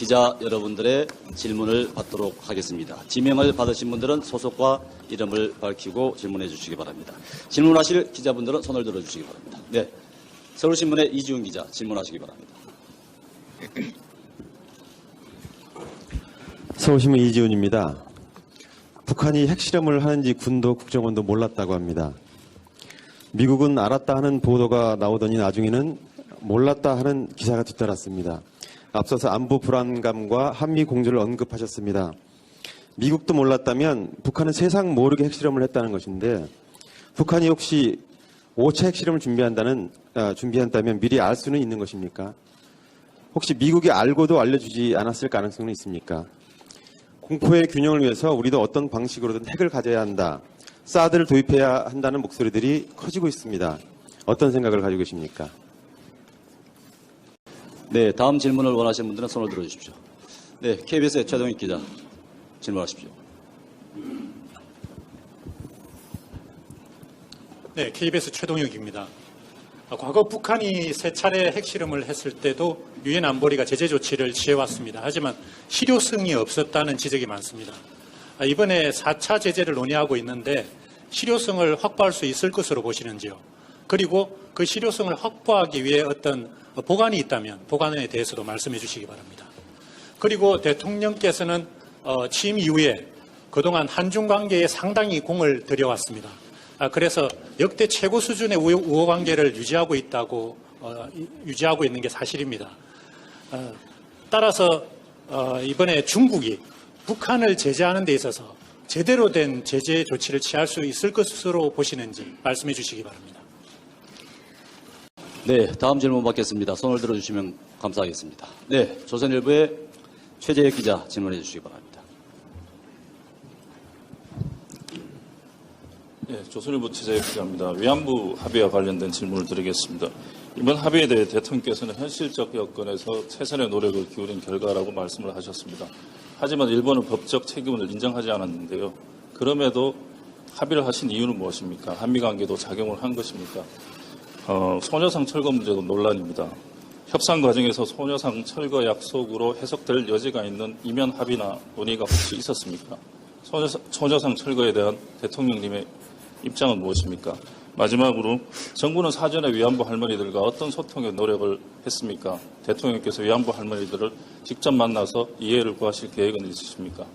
기자 여러분들의 질문을 받도록 하겠습니다. 지명을 받으신 분들은 소속과 이름을 밝히고 질문해 주시기 바랍니다. 질문하실 기자분들은 손을 들어주시기 바랍니다. 네, 서울신문의 이지훈 기자 질문하시기 바랍니다. 서울신문 이지훈입니다. 북한이 핵실험을 하는지 군도 국정원도 몰랐다고 합니다. 미국은 알았다 하는 보도가 나오더니 나중에는 몰랐다 하는 기사가 뒤따랐습니다. 앞서서 안보 불안감과 한미 공조를 언급하셨습니다. 미국도 몰랐다면 북한은 세상 모르게 핵실험을 했다는 것인데 북한이 혹시 5차 핵실험을 준비한다면 미리 알 수는 있는 것입니까? 혹시 미국이 알고도 알려주지 않았을 가능성은 있습니까? 공포의 균형을 위해서 우리도 어떤 방식으로든 핵을 가져야 한다. 사드를 도입해야 한다는 목소리들이 커지고 있습니다. 어떤 생각을 가지고 계십니까? 네, 다음 질문을 원하시는 분들은 손을 들어주십시오. 네, KBS의 최동익 기자 질문하십시오. 네, KBS 최동익입니다. 과거 북한이 세 차례 핵실험을 했을 때도 유엔 안보리가 제재 조치를 취해왔습니다. 하지만 실효성이 없었다는 지적이 많습니다. 이번에 4차 제재를 논의하고 있는데 실효성을 확보할 수 있을 것으로 보시는지요? 그리고 그 실효성을 확보하기 위해 어떤 보관이 있다면 보관에 대해서도 말씀해 주시기 바랍니다. 그리고 대통령께서는 취임 이후에 그동안 한중 관계에 상당히 공을 들여왔습니다. 그래서 역대 최고 수준의 우호 관계를 유지하고 있는 게 사실입니다. 따라서 이번에 중국이 북한을 제재하는 데 있어서 제대로 된 제재 조치를 취할 수 있을 것으로 보시는지 말씀해 주시기 바랍니다. 네, 다음 질문 받겠습니다. 손을 들어주시면 감사하겠습니다. 네, 조선일보의 최재혁 기자 질문해 주시기 바랍니다. 네, 조선일보 최재혁 기자입니다. 위안부 합의와 관련된 질문을 드리겠습니다. 이번 합의에 대해 대통령께서는 현실적 여건에서 최선의 노력을 기울인 결과라고 말씀을 하셨습니다. 하지만 일본은 법적 책임을 인정하지 않았는데요. 그럼에도 합의를 하신 이유는 무엇입니까? 한미관계도 작용을 한 것입니까? 소녀상 철거 문제도 논란입니다. 협상 과정에서 소녀상 철거 약속으로 해석될 여지가 있는 이면 합의나 논의가 혹시 있었습니까? 소녀상 철거에 대한 대통령님의 입장은 무엇입니까? 마지막으로 정부는 사전에 위안부 할머니들과 어떤 소통의 노력을 했습니까? 대통령께서 위안부 할머니들을 직접 만나서 이해를 구하실 계획은 있으십니까?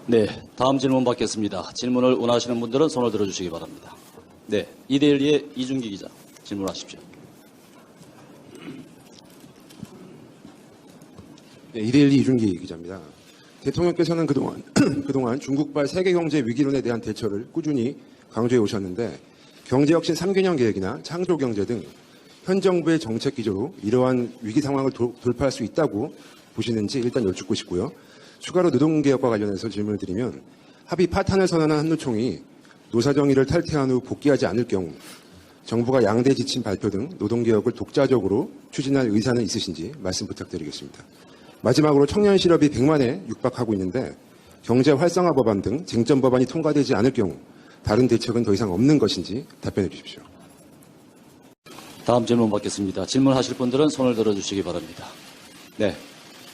네, 다음 질문 받겠습니다. 질문을 원하시는 분들은 손을 들어주시기 바랍니다. 네, 이데일리의 이준기 기자 질문하십시오. 네, 이데일리 이준기 기자입니다. 대통령께서는 그동안 중국발 세계경제 위기론에 대한 대처를 꾸준히 강조해 오셨는데 경제혁신 3개년 계획이나 창조경제 등 현 정부의 정책 기조로 이러한 위기 상황을 돌파할 수 있다고 보시는지 일단 여쭙고 싶고요. 추가로 노동개혁과 관련해서 질문을 드리면 합의 파탄을 선언한 한노총이 노사정의를 탈퇴한 후 복귀하지 않을 경우 정부가 양대 지침 발표 등 노동개혁을 독자적으로 추진할 의사는 있으신지 말씀 부탁드리겠습니다. 마지막으로 청년 실업이 100만에 육박하고 있는데 경제 활성화 법안 등 쟁점 법안이 통과되지 않을 경우 다른 대책은 더 이상 없는 것인지 답변해 주십시오. 다음 질문 받겠습니다. 질문하실 분들은 손을 들어주시기 바랍니다. 네,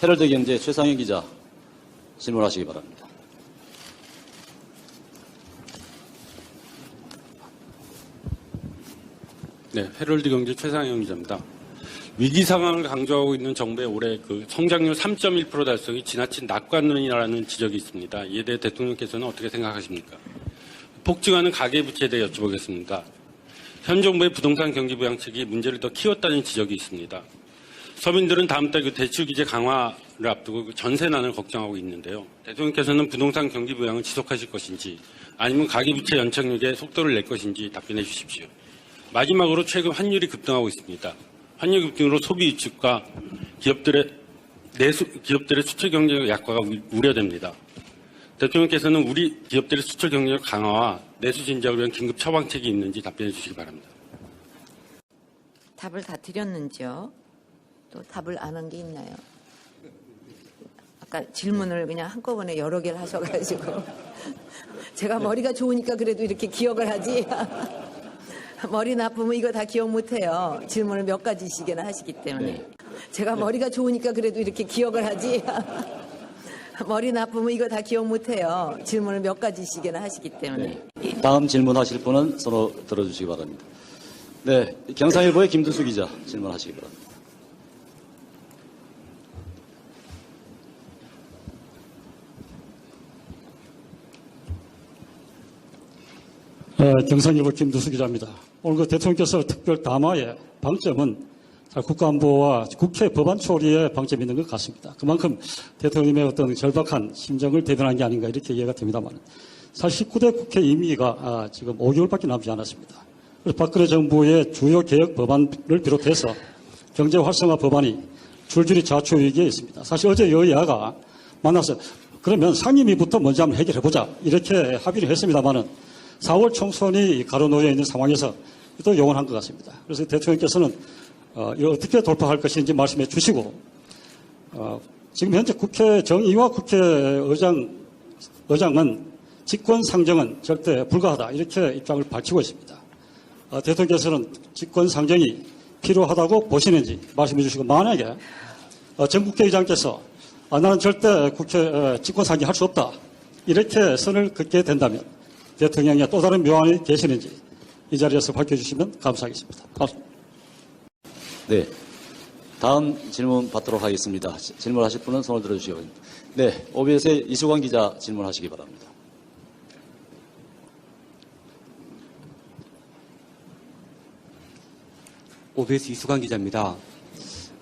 헤럴드 경제 최상현 기자 질문하시기 바랍니다. 네, 헤럴드 경제 최상현 기자입니다. 위기 상황을 강조하고 있는 정부의 올해 성장률 3.1% 달성이 지나친 낙관론이라는 지적이 있습니다. 이에 대해 대통령께서는 어떻게 생각하십니까? 폭증하는 가계부채에 대해 여쭤보겠습니다. 현 정부의 부동산 경기 부양책이 문제를 더 키웠다는 지적이 있습니다. 서민들은 다음 달 대출 규제 강화를 앞두고 전세난을 걱정하고 있는데요. 대통령께서는 부동산 경기 부양을 지속하실 것인지 아니면 가계부채 연착륙에 속도를 낼 것인지 답변해 주십시오. 마지막으로 최근 환율이 급등하고 있습니다. 환율 급등으로 소비 위축과 기업들의 수출 경쟁력 약화가 우려됩니다. 대통령께서는 우리 기업들의 수출 경쟁력 강화와 내수 진작을 위한 긴급 처방책이 있는지 답변해 주시기 바랍니다. 답을 다 드렸는지요? 또 답을 안 한 게 있나요? 아까 질문을 그냥 한꺼번에 여러 개를 하셔가지고 제가 머리가 좋으니까 그래도 이렇게 기억을 하지 머리 나쁘면 이거 다 기억 못해요. 질문을 몇 가지씩이나 하시기 때문에. 제가 머리가 좋으니까 그래도 이렇게 기억을 하지. 머리 나쁘면 이거 다 기억 못해요. 질문을 몇 가지씩이나 하시기 때문에. 다음 질문하실 분은 손을 들어주시기 바랍니다. 네, 경상일보의 김두수 기자 질문하시기 바랍니다. 경상일보 김두수 기자입니다. 오늘 그 대통령께서 특별 담화의 방점은 국가안보와 국회 법안 처리에 방점이 있는 것 같습니다. 그만큼 대통령님의 어떤 절박한 심정을 대변한 게 아닌가 이렇게 이해가 됩니다만 사실 19대 국회 임기가 지금 5개월밖에 남지 않았습니다. 그래서 박근혜 정부의 주요 개혁 법안을 비롯해서 경제 활성화 법안이 줄줄이 좌초위기에 있습니다. 사실 어제 여야가 만나서 그러면 상임위부터 먼저 한번 해결해보자 이렇게 합의를 했습니다만은 4월 총선이 가로놓여 있는 상황에서 또 용언한 것 같습니다. 그래서 대통령께서는 이거 어떻게 돌파할 것인지 말씀해 주시고 지금 현재 국회 정의와 국회의장은 직권 상정은 절대 불가하다 이렇게 입장을 밝히고 있습니다. 대통령께서는 직권 상정이 필요하다고 보시는지 말씀해 주시고 만약에 전 국회의장께서 나는 절대 국회 직권 상정 할 수 없다 이렇게 선을 긋게 된다면 대통령의 또 다른 묘안이 계시는지 이 자리에서 밝혀주시면 감사하겠습니다. 고맙습니다. 네, 다음 질문 받도록 하겠습니다. 질문하실 분은 손을 들어주시기 바랍니다. 네, OBS의 이수광 기자 질문하시기 바랍니다. OBS 이수광 기자입니다.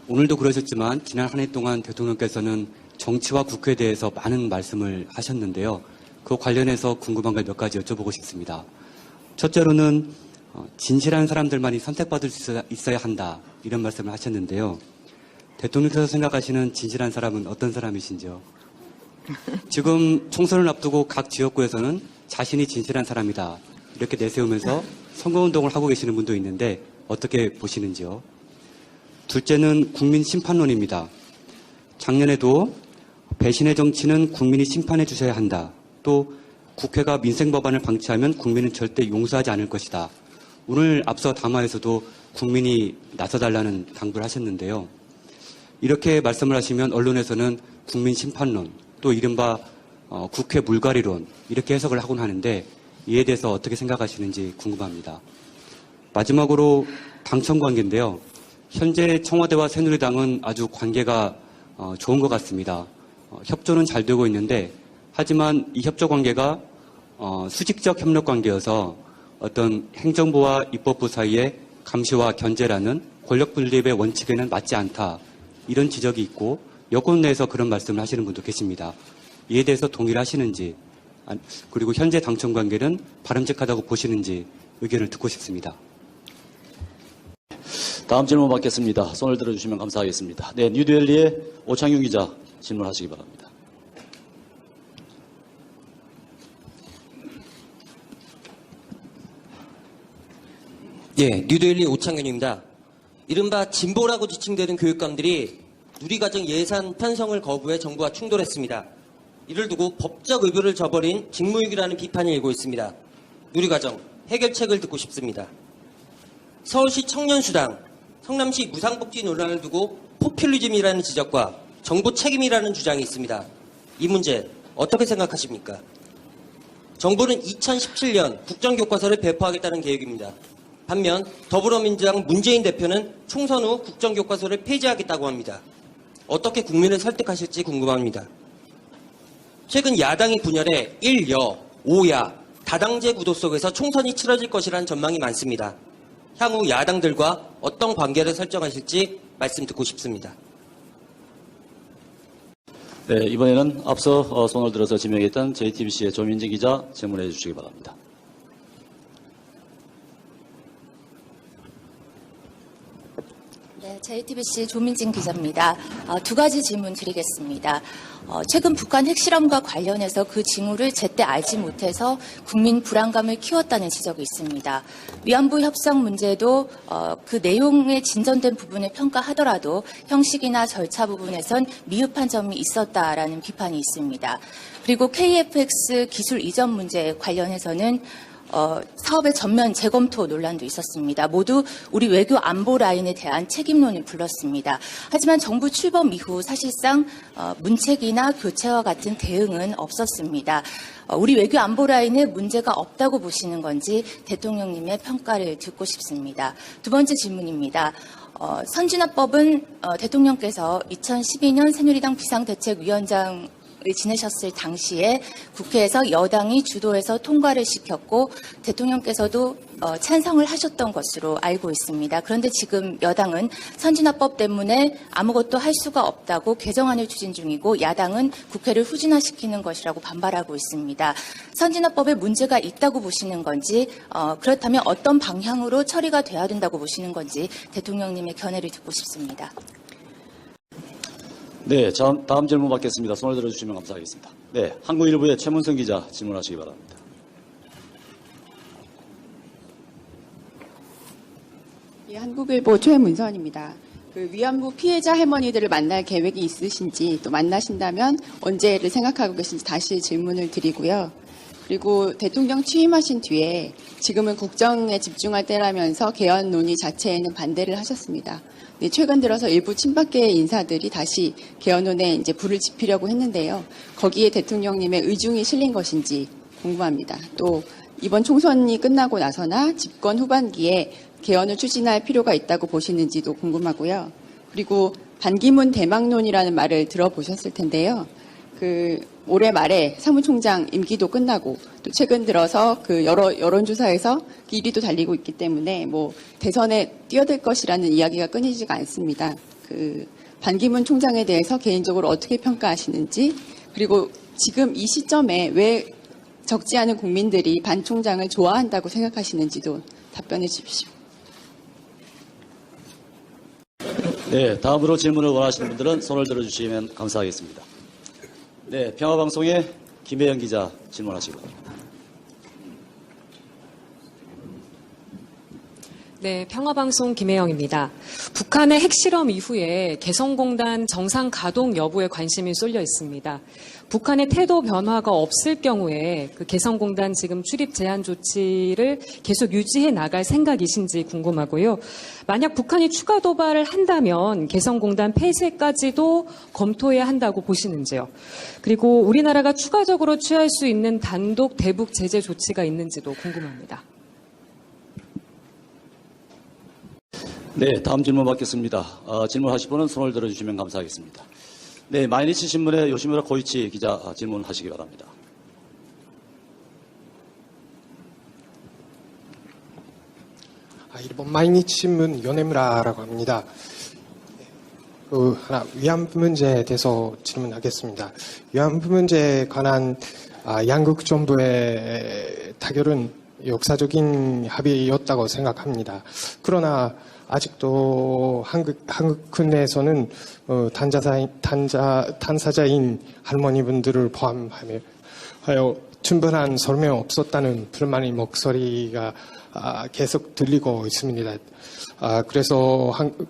오늘도 그러셨지만 지난 한 해 동안 대통령께서는 정치와 국회에 대해서 많은 말씀을 하셨는데요. 그 관련해서 궁금한 걸 몇 가지 여쭤보고 싶습니다. 첫째로는 진실한 사람들만이 선택받을 수 있어야 한다 이런 말씀을 하셨는데요. 대통령께서 생각하시는 진실한 사람은 어떤 사람이신지요? 지금 총선을 앞두고 각 지역구에서는 자신이 진실한 사람이다 이렇게 내세우면서 선거운동을 하고 계시는 분도 있는데 어떻게 보시는지요? 둘째는 국민 심판론입니다. 작년에도 배신의 정치는 국민이 심판해 주셔야 한다. 또 국회가 민생법안을 방치하면 국민은 절대 용서하지 않을 것이다. 오늘 앞서 담화에서도 국민이 나서달라는 당부를 하셨는데요. 이렇게 말씀을 하시면 언론에서는 국민 심판론, 또 이른바 국회 물갈이론 이렇게 해석을 하곤 하는데 이에 대해서 어떻게 생각하시는지 궁금합니다. 마지막으로 당청 관계인데요. 현재 청와대와 새누리당은 아주 관계가 좋은 것 같습니다. 협조는 잘 되고 있는데 하지만 이 협조 관계가 수직적 협력 관계여서 어떤 행정부와 입법부 사이에 감시와 견제라는 권력 분립의 원칙에는 맞지 않다. 이런 지적이 있고 여권 내에서 그런 말씀을 하시는 분도 계십니다. 이에 대해서 동의를 하시는지 그리고 현재 당청 관계는 바람직하다고 보시는지 의견을 듣고 싶습니다. 다음 질문 받겠습니다. 손을 들어주시면 감사하겠습니다. 네, 뉴델리의 오창윤 기자 질문하시기 바랍니다. 예, 뉴델리 오창균입니다. 이른바 진보라고 지칭되는 교육감들이 누리과정 예산 편성을 거부해 정부와 충돌했습니다. 이를 두고 법적 의무를 저버린 직무유기라는 비판이 일고 있습니다. 누리과정 해결책을 듣고 싶습니다. 서울시 청년수당, 성남시 무상복지 논란을 두고 포퓰리즘이라는 지적과 정부 책임이라는 주장이 있습니다. 이 문제 어떻게 생각하십니까? 정부는 2017년 국정교과서를 배포하겠다는 계획입니다. 반면 더불어민주당 문재인 대표는 총선 후 국정교과서를 폐지하겠다고 합니다. 어떻게 국민을 설득하실지 궁금합니다. 최근 야당이 분열해 1여, 5야, 다당제 구도 속에서 총선이 치러질 것이라는 전망이 많습니다. 향후 야당들과 어떤 관계를 설정하실지 말씀 듣고 싶습니다. 네, 이번에는 앞서 손을 들어서 지명했던 JTBC의 조민진 기자 질문해 주시기 바랍니다. 네, JTBC 조민진 기자입니다. 두 가지 질문 드리겠습니다. 최근 북한 핵실험과 관련해서 그 징후를 제때 알지 못해서 국민 불안감을 키웠다는 지적이 있습니다. 위안부 협상 문제도 그 내용의 진전된 부분을 평가하더라도 형식이나 절차 부분에선 미흡한 점이 있었다라는 비판이 있습니다. 그리고 KF-X 기술 이전 문제 관련해서는 사업의 전면 재검토 논란도 있었습니다. 모두 우리 외교 안보 라인에 대한 책임론을 불렀습니다. 하지만 정부 출범 이후 사실상 문책이나 교체와 같은 대응은 없었습니다. 우리 외교 안보 라인에 문제가 없다고 보시는 건지 대통령님의 평가를 듣고 싶습니다. 두 번째 질문입니다. 선진화법은 대통령께서 2012년 새누리당 비상대책위원장을 지내셨을 당시에 국회에서 여당이 주도해서 통과를 시켰고 대통령께서도 찬성을 하셨던 것으로 알고 있습니다. 그런데 지금 여당은 선진화법 때문에 아무것도 할 수가 없다고 개정안을 추진 중이고 야당은 국회를 후진화시키는 것이라고 반발하고 있습니다. 선진화법에 문제가 있다고 보시는 건지 그렇다면 어떤 방향으로 처리가 돼야 된다고 보시는 건지 대통령님의 견해를 듣고 싶습니다. 네, 다음 질문 받겠습니다. 손을 들어주시면 감사하겠습니다. 네, 한국일보의 최문성 기자 질문하시기 바랍니다. 예, 한국일보 최문선입니다. 위안부 피해자 할머니들을 만날 계획이 있으신지 또 만나신다면 언제를 생각하고 계신지 다시 질문을 드리고요. 그리고 대통령 취임하신 뒤에 지금은 국정에 집중할 때라면서 개헌 논의 자체에는 반대를 하셨습니다. 네, 최근 들어서 일부 친박계 인사들이 다시 개헌론에 이제 불을 지피려고 했는데요. 거기에 대통령님의 의중이 실린 것인지 궁금합니다. 또 이번 총선이 끝나고 나서나 집권 후반기에 개헌을 추진할 필요가 있다고 보시는지도 궁금하고요. 그리고 반기문 대망론이라는 말을 들어보셨을 텐데요. 올해 말에 사무총장 임기도 끝나고 또 최근 들어서 여러 여론조사에서 1위도 달리고 있기 때문에 대선에 뛰어들 것이라는 이야기가 끊이지가 않습니다. 반기문 총장에 대해서 개인적으로 어떻게 평가하시는지, 그리고 지금 이 시점에 왜 적지 않은 국민들이 반 총장을 좋아한다고 생각하시는지도 답변해 주십시오. 네, 다음으로 질문을 원하시는 분들은 손을 들어주시면 감사하겠습니다. 네, 평화방송의 김혜영 기자 질문하시기 바랍니다. 네, 평화방송 김혜영입니다. 북한의 핵실험 이후에 개성공단 정상 가동 여부에 관심이 쏠려 있습니다. 북한의 태도 변화가 없을 경우에 개성공단 지금 출입 제한 조치를 계속 유지해 나갈 생각이신지 궁금하고요. 만약 북한이 추가 도발을 한다면 개성공단 폐쇄까지도 검토해야 한다고 보시는지요. 그리고 우리나라가 추가적으로 취할 수 있는 단독 대북 제재 조치가 있는지도 궁금합니다. 네, 다음 질문 받겠습니다. 질문하실 분은 손을 들어주시면 감사하겠습니다. 네, 마이니치 신문의 요시무라 고이치 기자 질문하시기 바랍니다. 일본 마이니치 신문 요네무라라고 합니다. 위안부 문제에 대해서 질문하겠습니다. 위안부 문제에 관한 양국 정부의 타결은 역사적인 합의였다고 생각합니다. 그러나 아직도 한국 내에서는 당사자인 할머니분들을 포함하여 충분한 설명 없었다는 불만의 목소리가 계속 들리고 있습니다.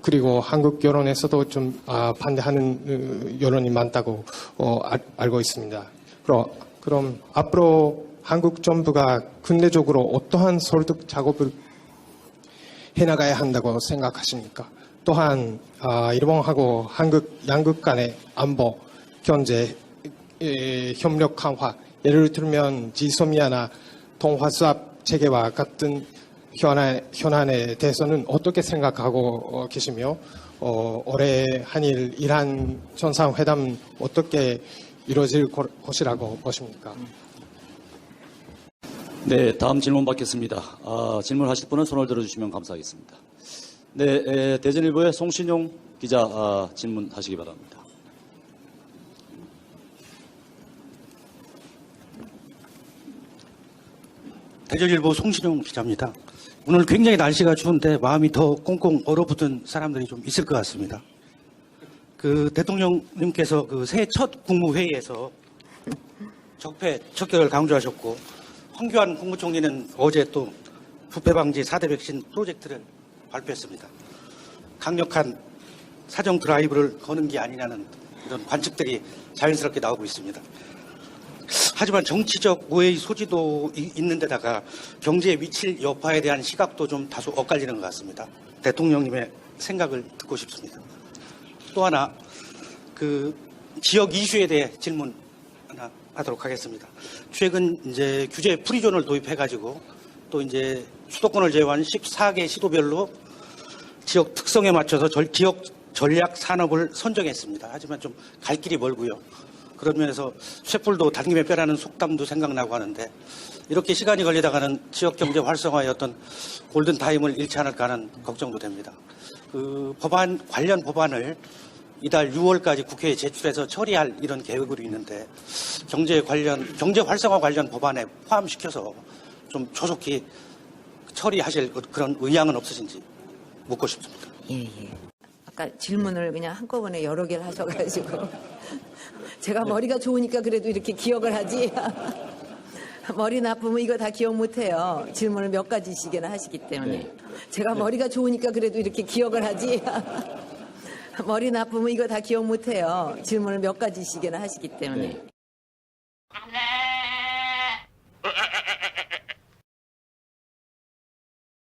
그리고 한국 여론에서도 좀 반대하는 여론이 많다고 알고 있습니다. 그럼 앞으로 한국 정부가 군대적으로 어떠한 설득 작업을 해나가야 한다고 생각하십니까? 또한 일본하고 한국 양국 간의 안보, 경제, 협력 강화, 예를 들면 지소미아나 동화수합 체계와 같은 현안에 대해서는 어떻게 생각하고 계시며 올해 한일 이란 정상회담 어떻게 이루어질 것이라고 보십니까? 네, 다음 질문 받겠습니다. 질문하실 분은 손을 들어주시면 감사하겠습니다. 네, 대전일보의 송신용 기자 질문하시기 바랍니다. 대전일보 송신용 기자입니다. 오늘 굉장히 날씨가 추운데 마음이 더 꽁꽁 얼어붙은 사람들이 좀 있을 것 같습니다. 대통령님께서 새해 첫 국무회의에서 적폐 척결을 강조하셨고 황교안 국무총리는 어제 또 부패 방지 4대 백신 프로젝트를 발표했습니다. 강력한 사정 드라이브를 거는 게 아니냐는 이런 관측들이 자연스럽게 나오고 있습니다. 하지만 정치적 오해의 소지도 있는 데다가 경제에 미칠 여파에 대한 시각도 좀 다소 엇갈리는 것 같습니다. 대통령님의 생각을 듣고 싶습니다. 또 하나, 그 지역 이슈에 대해 질문 하나 하도록 하겠습니다. 최근 이제 규제 프리존을 도입해가지고 또 이제 수도권을 제외한 14개 시도별로 지역 특성에 맞춰서 지역 전략 산업을 선정했습니다. 하지만 좀 갈 길이 멀고요. 그런 면에서 쇠뿔도 당김에 빼라는 속담도 생각나고 하는데 이렇게 시간이 걸리다가는 지역 경제 활성화의 어떤 골든 타임을 잃지 않을까 하는 걱정도 됩니다. 그 관련 법안을 이달 6월까지 국회에 제출해서 처리할 이런 계획으로 있는데 경제 활성화 관련 법안에 포함시켜서 좀 조속히 처리하실 그런 의향은 없으신지 묻고 싶습니다. 예. 아까 질문을 그냥 한꺼번에 여러 개를 하셔가지고 제가 머리가 좋으니까 그래도 이렇게 기억을 하지 머리 나쁘면 이거 다 기억 못해요. 질문을 몇 가지씩이나 하시기 때문에 제가 머리가 좋으니까 그래도 이렇게 기억을 하지 머리 나쁘면 이거 다 기억 못해요. 질문을 몇 가지씩이나 하시기 때문에